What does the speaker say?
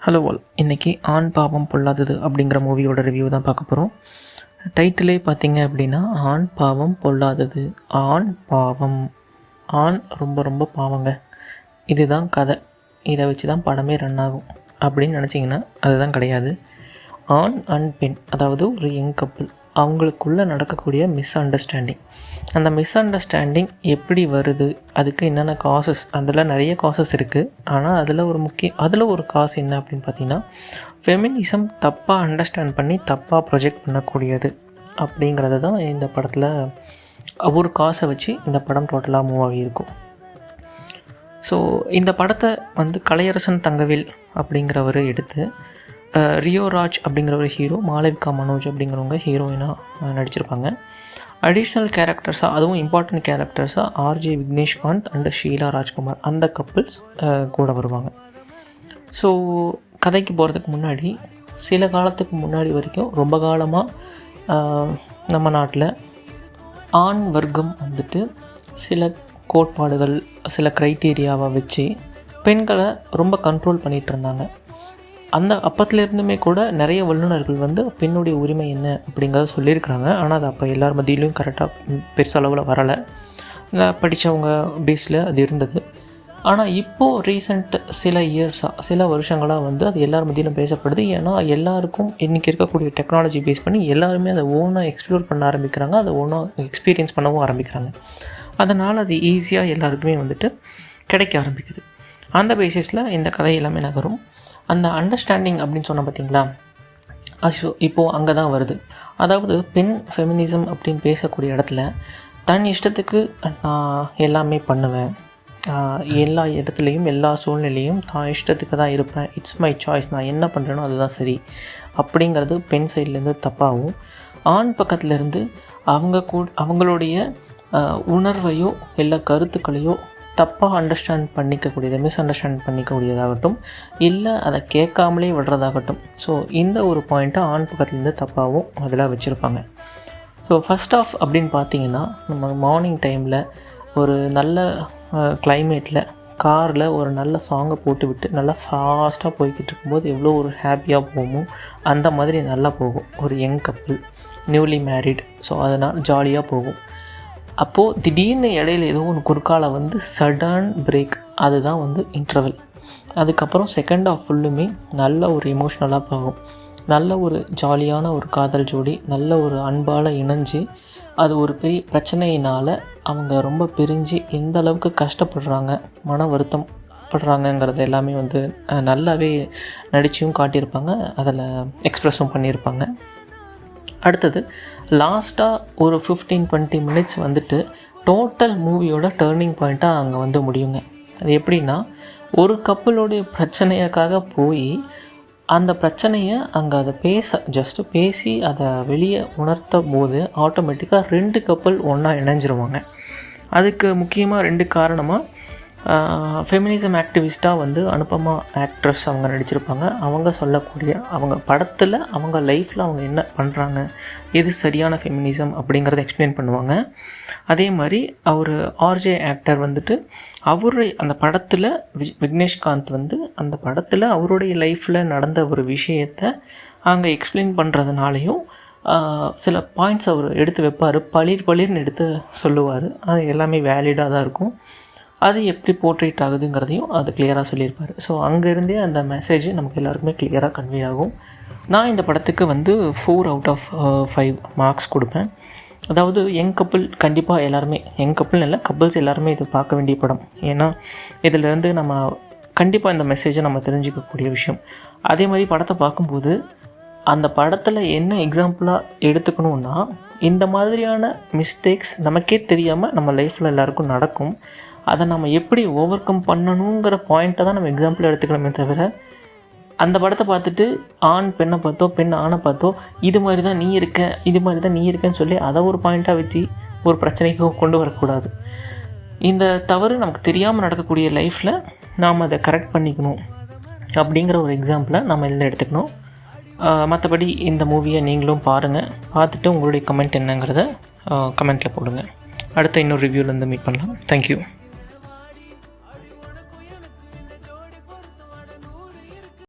Hello all, இன்றைக்கி ஆண் பாவம் பொல்லாதது அப்படிங்கிற மூவியோட ரிவ்யூ தான் பார்க்க போகிறோம். டைட்டிலே பார்த்தீங்க அப்படின்னா ஆண் பாவம் பொல்லாதது. ஆண் பாவம், ஆண் ரொம்ப ரொம்ப பாவங்க, இதுதான் கதை, இதை வச்சு தான் படமே ரன் ஆகும் அப்படின்னு நினச்சிங்கன்னா அதுதான் கிடையாது. ஆண் அண்ட் பெண், அதாவது ஒரு யங் கப்புள், அவங்களுக்குள்ளே நடக்கக்கூடிய மிஸ் அண்டர்ஸ்டாண்டிங். அந்த மிஸ் அண்டர்ஸ்டாண்டிங் எப்படி வருது, அதுக்கு என்னென்ன காசஸ், அதில் நிறைய காசஸ் இருக்குது. ஆனால் அதில் ஒரு காசு என்ன அப்படின்னு பார்த்தீங்கன்னா, ஃபெமினிசம் தப்பாக அண்டர்ஸ்டாண்ட் பண்ணி தப்பாக ப்ரொஜெக்ட் பண்ணக்கூடியது அப்படிங்கிறது தான் இந்த படத்தில். ஒரு காசை வச்சு இந்த படம் டோட்டலாக மூவ் ஆகியிருக்கும். ஸோ இந்த படத்தை கலையரசன் தங்கவேல் அப்படிங்கிறவர் எடுத்து, ரியோ ராஜ் அப்படிங்கிற ஒரு ஹீரோ, மாளவிகா மனோஜ் அப்படிங்கிறவங்க ஹீரோயினாக நடிச்சிருப்பாங்க. அடிஷ்னல் கேரக்டர்ஸாக, அதுவும் இம்பார்ட்டன்ட் கேரக்டர்ஸாக ஆர்ஜே விக்னேஷ்காந்த் அண்ட் ஷீலா ராஜ்குமார், அந்த கப்புள்ஸ் கூட வருவாங்க. ஸோ கதைக்கு போகிறதுக்கு முன்னாடி, சில காலத்துக்கு முன்னாடி வரைக்கும், ரொம்ப காலமாக நம்ம நாட்டில் ஆண் வர்க்கம் சில கோட்பாடுகள், சில க்ரைட்டீரியாவை வச்சு பெண்களை ரொம்ப கண்ட்ரோல் பண்ணிகிட்டு இருந்தாங்க. அந்த அப்பத்துலேருந்துமே கூட நிறைய வல்லுநர்கள் பெண்ணுடைய உரிமை என்ன அப்படிங்கிறத சொல்லியிருக்கிறாங்க. ஆனால் அது அப்போ எல்லார் மத்தியிலையும் கரெக்டாக பெருசளவில் வரலை, படித்தவங்க பேஸில் அது இருந்தது. ஆனால் இப்போது ரீசெண்ட் சில இயர்ஸாக, சில வருஷங்களாக அது எல்லார் மத்தியிலும் பேசப்படுது. ஏன்னா எல்லாருக்கும் இன்றைக்கி இருக்கக்கூடிய டெக்னாலஜி பேஸ் பண்ணி எல்லாருமே அதை ஓனாக எக்ஸ்ப்ளோர் பண்ண ஆரம்பிக்கிறாங்க, அதை ஓனாக எக்ஸ்பீரியன்ஸ் பண்ணவும் ஆரம்பிக்கிறாங்க. அதனால் அது ஈஸியாக எல்லாருக்குமே கிடைக்க ஆரம்பிக்குது. அந்த பேசிஸில் இந்த கதை எல்லாமே நகரும். அந்த அண்டர்ஸ்டாண்டிங் அப்படின்னு சொன்னால் பார்த்தீங்களா, இப்போது அங்கே தான் வருது. அதாவது பெண் ஃபெமினிசம் அப்படின்னு பேசக்கூடிய இடத்துல தன் இஷ்டத்துக்கு நான் எல்லாமே பண்ணுவேன், எல்லா இடத்துலையும் எல்லா சூழ்நிலையும் தான் இஷ்டத்துக்கு தான் இருப்பேன், இட்ஸ் மை சாய்ஸ், நான் என்ன பண்ணுறேனோ அதுதான் சரி அப்படிங்கிறது பெண் சைட்லேருந்து தப்பாகவும், ஆண் பக்கத்துலேருந்து அவங்களுடைய உணர்வையோ எல்லா கருத்துக்களையோ தப்பாக அண்டர்ஸ்டாண்ட் பண்ணிக்கக்கூடியது, மிஸ் அண்டர்ஸ்டாண்ட் பண்ணிக்கக்கூடியதாகட்டும், இல்லை அதை கேட்காமலே விடுறதாகட்டும். ஸோ இந்த ஒரு பாயிண்ட்டை ஆண் பக்கத்துலேருந்து தப்பாகவும் அதில் வச்சுருப்பாங்க. ஸோ ஃபஸ்ட் ஆஃப் அப்படின்னு பார்த்தீங்கன்னா, நம்ம மார்னிங் டைமில் ஒரு நல்ல கிளைமேட்டில் காரில் ஒரு நல்ல சாங்கை போட்டுவிட்டு நல்லா ஃபாஸ்ட்டாக போய்கிட்டு இருக்கும்போது எவ்வளோ ஒரு ஹாப்பியாக போகுமோ அந்த மாதிரி நல்லா போகும். ஒரு young couple, newly married, so அதனால் ஜாலியாக போகும். அப்போது திடீர்னு இடையில ஏதோ ஒன்று குறுக்கால சடன் பிரேக், அதுதான் இன்டர்வல். அதுக்கப்புறம் செகண்ட் ஆஃப் ஃபுல்லுமே நல்ல ஒரு எமோஷ்னலாக போகும். நல்ல ஒரு ஜாலியான ஒரு காதல் ஜோடி, நல்ல ஒரு அன்பால் இணைஞ்சு, அது ஒரு பெரிய பிரச்சனையினால் அவங்க ரொம்ப பிரிஞ்சு எந்த அளவுக்கு கஷ்டப்படுறாங்க, மன வருத்தம் படுறாங்கங்கிறது எல்லாமே நல்லாவே நடிச்சும் காட்டியிருப்பாங்க, அதில் எக்ஸ்ப்ரெஸும் பண்ணியிருப்பாங்க. அடுத்தது லாஸ்ட்டாக ஒரு 15-20 மினிட்ஸ் டோட்டல் மூவியோட டேர்னிங் பாயிண்ட்டாக அங்கே முடியுங்க. அது எப்படின்னா, ஒரு கப்பலோடைய பிரச்சனைக்காக போய் அந்த பிரச்சனையை அங்கே அதை ஜஸ்ட்டு பேசி அதை வெளியே உணர்த்த போது ஆட்டோமேட்டிக்காக 2 கப்பல் ஒன்றா இணைஞ்சிருவாங்க. அதுக்கு முக்கியமாக 2 காரணமாக, ஃபெமினிசம் ஆக்டிவிஸ்ட்டாக அனுபமா ஆக்ட்ரஸ் அவங்க நடிச்சிருப்பாங்க. அவங்க சொல்லக்கூடிய, அவங்க படத்தில் அவங்க லைஃப்பில் அவங்க என்ன பண்ணுறாங்க, எது சரியான ஃபெமினிசம் அப்படிங்கிறத எக்ஸ்பிளைன் பண்ணுவாங்க. அதே மாதிரி அவர் ஆர்ஜே ஆக்டர் அவருடைய அந்த படத்தில் விக்னேஷ்காந்த் அந்த படத்தில் அவருடைய லைஃப்பில் நடந்த ஒரு விஷயத்தை அங்கே எக்ஸ்பிளைன் பண்ணுறதுனாலையும் சில பாயிண்ட்ஸ் அவர் எடுத்து வைப்பார், பளிர்னு எடுத்து சொல்லுவார். அது எல்லாமே வேலிடாக தான் இருக்கும். அது எப்படி போர்ட்ரேட் ஆகுதுங்கிறதையும் அது கிளியராக சொல்லியிருப்பார். ஸோ அங்கேருந்தே அந்த மெசேஜ் நமக்கு எல்லாருக்குமே கிளியராக கன்வே ஆகும். நான் இந்த படத்துக்கு 4 அவுட் ஆஃப் 5 மார்க்ஸ் கொடுப்பேன். அதாவது யங் கப்புள் கண்டிப்பாக எல்லாருமே, யங் கப்புள்னு இல்லை, கப்புள்ஸ் எல்லாருமே இது பார்க்க வேண்டிய படம். ஏன்னா இதிலேருந்து நம்ம கண்டிப்பாக இந்த மெசேஜை நம்ம தெரிஞ்சுக்கக்கூடிய விஷயம். அதே மாதிரி படத்தை பார்க்கும்போது அந்த படத்தில் என்ன எக்ஸாம்பிளாக எடுத்துக்கணுன்னா, இந்த மாதிரியான மிஸ்டேக்ஸ் நமக்கே தெரியாமல் நம்ம லைஃப்பில் எல்லாருக்கும் நடக்கும். அதை நம்ம எப்படி ஓவர் கம் பண்ணணுங்கிற பாயிண்ட்டை தான் நம்ம எக்ஸாம்பிள் எடுத்துக்கணுமே தவிர, அந்த படத்தை பார்த்துட்டு ஆண் பெண்ணை பார்த்தோ, பெண் ஆணை பார்த்தோ, இது மாதிரி தான் நீ இருக்கேன்னு சொல்லி அதை ஒரு பாயிண்ட்டாக வச்சு ஒரு பிரச்சனைக்கு கொண்டு வரக்கூடாது. இந்த தவறு நமக்கு தெரியாமல் நடக்கக்கூடிய லைஃப்பில் நாம் அதை கரெக்ட் பண்ணிக்கணும் அப்படிங்கிற ஒரு எக்ஸாம்பிளை நம்ம இதில் எடுத்துக்கணும். மற்றபடி இந்த மூவியை நீங்களும் பாருங்கள், பார்த்துட்டு உங்களுடைய கமெண்ட் என்னங்கிறத கமெண்ட்டில் போடுங்க. அடுத்த இன்னொரு ரிவ்யூலேருந்து மீட் பண்ணலாம். தேங்க்யூ.